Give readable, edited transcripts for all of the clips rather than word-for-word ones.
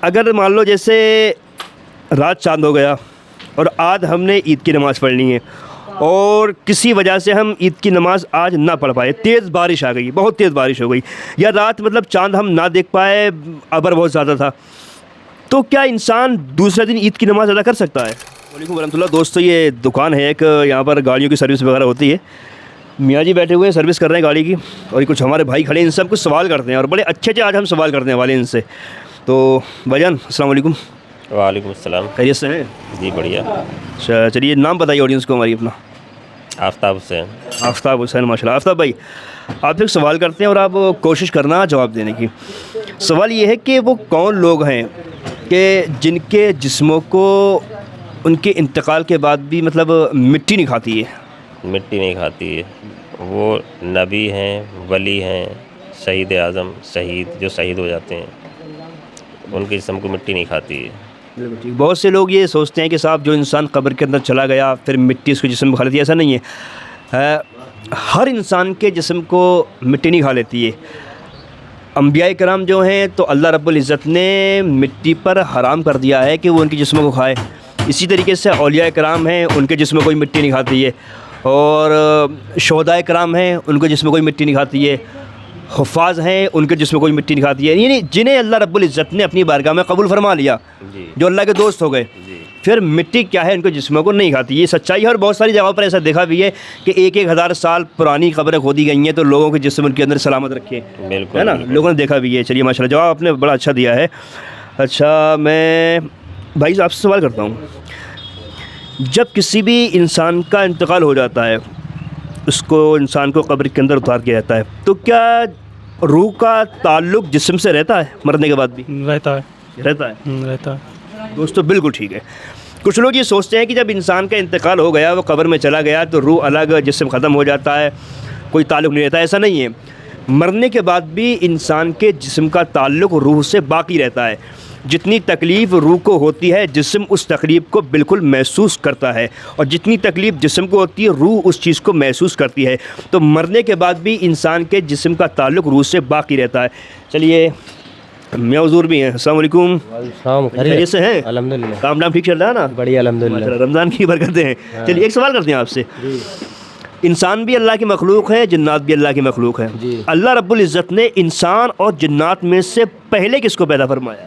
اگر مان لو جیسے رات چاند ہو گیا اور آج ہم نے عید کی نماز پڑھنی ہے اور کسی وجہ سے ہم عید کی نماز آج نہ پڑھ پائے، تیز بارش آ گئی، بہت تیز بارش ہو گئی، یا رات مطلب چاند ہم نہ دیکھ پائے، ابر بہت زیادہ تھا، تو کیا انسان دوسرے دن عید کی نماز ادا کر سکتا ہے؟ وعلیکم ورحمۃ اللہ۔ دوستو یہ دکان ہے ایک، یہاں پر گاڑیوں کی سروس وغیرہ ہوتی ہے، میاں جی بیٹھے ہوئے ہیں سروس کر رہے ہیں گاڑی کی، اور کچھ ہمارے بھائی کھڑے ہیں، ان سے ہم کچھ سوال کرتے ہیں اور بڑے اچھے آج ہم سوال کرنے والے ہیں ان سے۔ تو بھائی جان السلام علیکم۔ وعلیکم السلام۔ خیریت سے ہیں؟ جی بڑھیا۔ چلیے نام بتائیے آڈینس کو ہماری اپنا۔ آفتاب حسین۔ آفتاب حسین، ماشاء اللہ۔ آفتاب بھائی آپ سے ایک سوال کرتے ہیں اور آپ کوشش کرنا جواب دینے کی۔ سوال یہ ہے کہ وہ کون لوگ ہیں کہ جن کے جسموں کو ان کے انتقال کے بعد بھی مطلب مٹی نہیں کھاتی ہے؟ مٹی نہیں کھاتی ہے، وہ نبی ہیں، ولی ہیں، شہید اعظم، شہید جو شہید ہو جاتے ہیں، ان کے جسم کو مٹی نہیں کھاتی ہے۔ بہت سے لوگ یہ سوچتے ہیں کہ صاحب جو انسان قبر کے اندر چلا گیا پھر مٹی اس کے جسم میں کھا لیتی ہے، ایسا نہیں ہے۔ ہر انسان کے جسم کو مٹی نہیں کھا لیتی ہے۔ انبیاء کرام جو ہیں تو اللہ رب العزت نے مٹی پر حرام کر دیا ہے کہ وہ ان کے جسموں کو کھائے۔ اسی طریقے سے اولیاء کرام ہیں، ان کے جسم میں کوئی مٹی نہیں کھاتی ہے، اور شہداء کرام ہیں، ان کے جسم میں کوئی مٹی نہیں کھاتی ہے، حفاظ ہیں، ان کے جسم میں کوئی مٹی نہیں کھاتی ہے، یعنی جنہیں اللہ رب العزت نے اپنی بارگاہ میں قبول فرما لیا، جو اللہ کے دوست ہو گئے، پھر مٹی کیا ہے ان کے جسموں کو نہیں کھاتی۔ یہ سچائی ہے، اور بہت ساری جگہوں پر ایسا دیکھا بھی ہے کہ 1000 سال پرانی قبریں کھودی گئی ہیں تو لوگوں کے جسم ان کے اندر سلامت رکھے، ہے نا، لوگوں نے دیکھا بھی ہے۔ چلیے ماشاء اللہ، جواب آپ نے بڑا اچھا دیا ہے۔ اچھا میں بھائی صاحب سے سوال کرتا ہوں، جب کسی بھی انسان کا انتقال ہو جاتا ہے، اس کو انسان کو قبر کے اندر اتار دیا جاتا ہے، تو کیا روح کا تعلق جسم سے رہتا ہے مرنے کے بعد بھی؟ رہتا ہے۔ رہتا ہے۔ دوستو بالکل ٹھیک ہے۔ کچھ لوگ یہ سوچتے ہیں کہ جب انسان کا انتقال ہو گیا، وہ قبر میں چلا گیا، تو روح الگ، جسم ختم ہو جاتا ہے، کوئی تعلق نہیں رہتا۔ ایسا نہیں ہے، مرنے کے بعد بھی انسان کے جسم کا تعلق روح سے باقی رہتا ہے۔ جتنی تکلیف روح کو ہوتی ہے، جسم اس تکلیف کو بالکل محسوس کرتا ہے، اور جتنی تکلیف جسم کو ہوتی ہے، روح اس چیز کو محسوس کرتی ہے۔ تو مرنے کے بعد بھی انسان کے جسم کا تعلق روح سے باقی رہتا ہے۔ چلیے میاں حضور بھی ہیں، السلام علیکم۔ السلام، خیریت سے ہیں؟ الحمدللہ، کام نام ٹھیک چل رہا ہے نا؟ بڑھیا الحمدللہ، رمضان کی برکتیں ہیں۔ چلیے ایک سوال کرتے ہیں آپ سے۔ انسان بھی اللہ کی مخلوق ہے، جنات بھی اللہ کی مخلوق ہے۔ اللہ رب العزت نے انسان اور جنات میں سے پہلے کس کو پیدا فرمایا؟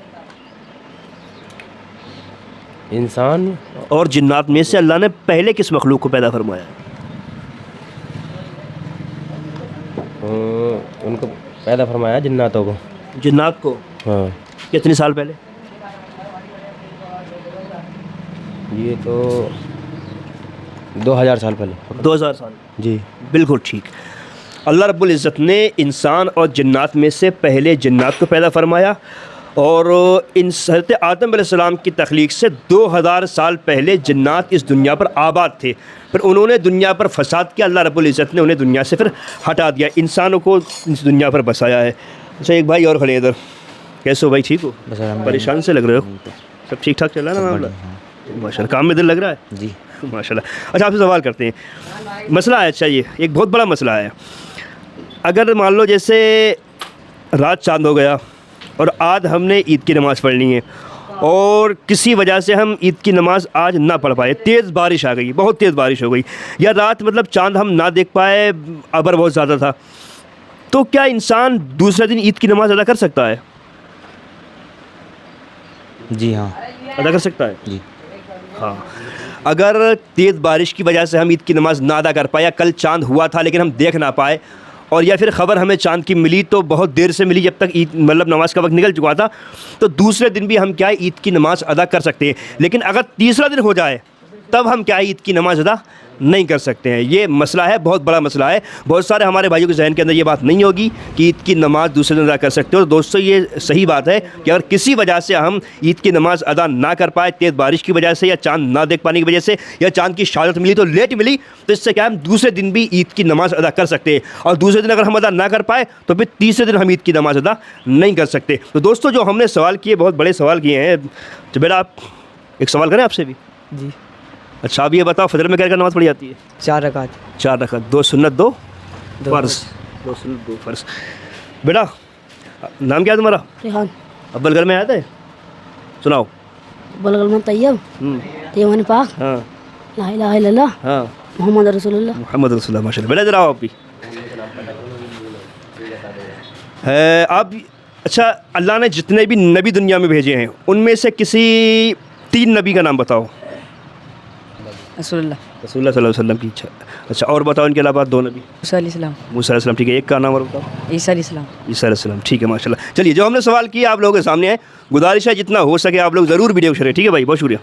انسان اور جنات میں سے اللہ نے پہلے کس مخلوق کو پیدا فرمایا؟ ان کو پیدا فرمایا جناتوں کو۔ جنات کو؟ ہاں۔ کتنے سال پہلے؟ یہ تو 2000 سال پہلے۔ 2000 سال؟ جی بالکل ٹھیک۔ اللہ رب العزت نے انسان اور جنات میں سے پہلے جنات کو پیدا فرمایا، اور حضرت آدم علیہ السلام کی تخلیق سے 2000 سال پہلے جنات اس دنیا پر آباد تھے، پھر انہوں نے دنیا پر فساد کیا، اللہ رب العزت نے انہیں دنیا سے پھر ہٹا دیا، انسانوں کو اس دنیا پر بسایا ہے۔ اچھا ایک بھائی اور کھڑے ہیں ادھر، کیسے ہو بھائی؟ ٹھیک ہو؟ پریشان سے لگ رہے ہو؟ سب ٹھیک ٹھاک چل رہا ہے نا معاملہ؟ ماشاء اللہ، کام میں دل لگ رہا ہے؟ جی ماشاء اللہ۔ اچھا آپ سے سوال کرتے ہیں، مسئلہ ہے، اچھا یہ ایک بہت بڑا مسئلہ ہے۔ اگر مان لو جیسے رات چاند ہو گیا اور آج ہم نے عید کی نماز پڑھنی ہے اور کسی وجہ سے ہم عید کی نماز آج نہ پڑھ پائے، تیز بارش آ گئی، بہت تیز بارش ہو گئی، یا رات مطلب چاند ہم نہ دیکھ پائے، ابر بہت زیادہ تھا، تو کیا انسان دوسرے دن عید کی نماز ادا کر سکتا ہے؟ جی ہاں، ادا کر سکتا ہے؟ جی ہاں۔ اگر تیز بارش کی وجہ سے ہم عید کی نماز نہ ادا کر پائے، یا کل چاند ہوا تھا لیکن ہم دیکھ نہ پائے، اور یا پھر خبر ہمیں چاند کی ملی تو بہت دیر سے ملی، جب تک عید مطلب نماز کا وقت نکل چکا تھا، تو دوسرے دن بھی ہم کیا ہے عید کی نماز ادا کر سکتے ہیں، لیکن اگر تیسرا دن ہو جائے تب ہم کیا عید کی نماز ادا نہیں کر سکتے ہیں۔ یہ مسئلہ ہے، بہت بڑا مسئلہ ہے، بہت سارے ہمارے بھائیوں کے ذہن کے اندر یہ بات نہیں ہوگی کہ عید کی نماز دوسرے دن ادا کر سکتے ہو۔ اور دوستو یہ صحیح بات ہے کہ اگر کسی وجہ سے ہم عید کی نماز ادا نہ کر پائے، تیز بارش کی وجہ سے، یا چاند نہ دیکھ پانے کی وجہ سے، یا چاند کی شہادت ملی تو لیٹ ملی، تو اس سے کیا ہم دوسرے دن بھی عید کی نماز ادا کر سکتے ہیں، اور دوسرے دن اگر ہم ادا نہ کر پائے تو پھر تیسرے دن ہم عید کی نماز ادا نہیں کر سکتے۔ تو دوستو جو ہم نے سوال کیے، بہت بڑے سوال کیے ہیں، تو بیٹا آپ ایک سوال کریں آپ سے بھی؟ جی اچھا آپ یہ بتاؤ فجر میں کیا نماز پڑھی جاتی ہے؟ 4 رکعت۔ 4 رکعت، 2 سنت 2 فرض، 2 سنت 2 فرض۔ بیٹا نام کیا ہے تمہارا؟ ریحان۔ ابل گھر میں آیا تھے؟ سناؤ. بلغ طیب دیوان پاک ہاں لا الہ الا اللہ ہاں محمد رسول اللہ. محمد رسول اللہ. ماشاء اللہ. بیٹا ذرا آپ بھی آپ بھی. اچھا اللہ نے جتنے بھی نبی دنیا میں بھیجے ہیں ان میں سے کسی 3 نبی کا نام بتاؤ. رسول اللہ رسول اللہ صلی اللہ علیہ وسلم کی. اچھا اور بتاؤ ان کے علاوہ 2 نبی. موسیٰ علیہ السلام موسیٰ علیہ السلام ٹھیک ہے. ایک کا نام اور بتاؤ. عیسیٰ علیہ السلام. عیسیٰ علیہ السلام ٹھیک ہے. ماشاء اللہ. چلیے جو ہم نے سوال کیا آپ لوگوں کے سامنے ہے. گزارش ہے جتنا ہو سکے آپ لوگ ضرور ویڈیو کو شیئر. ٹھیک ہے بھائی. بہت شکریہ.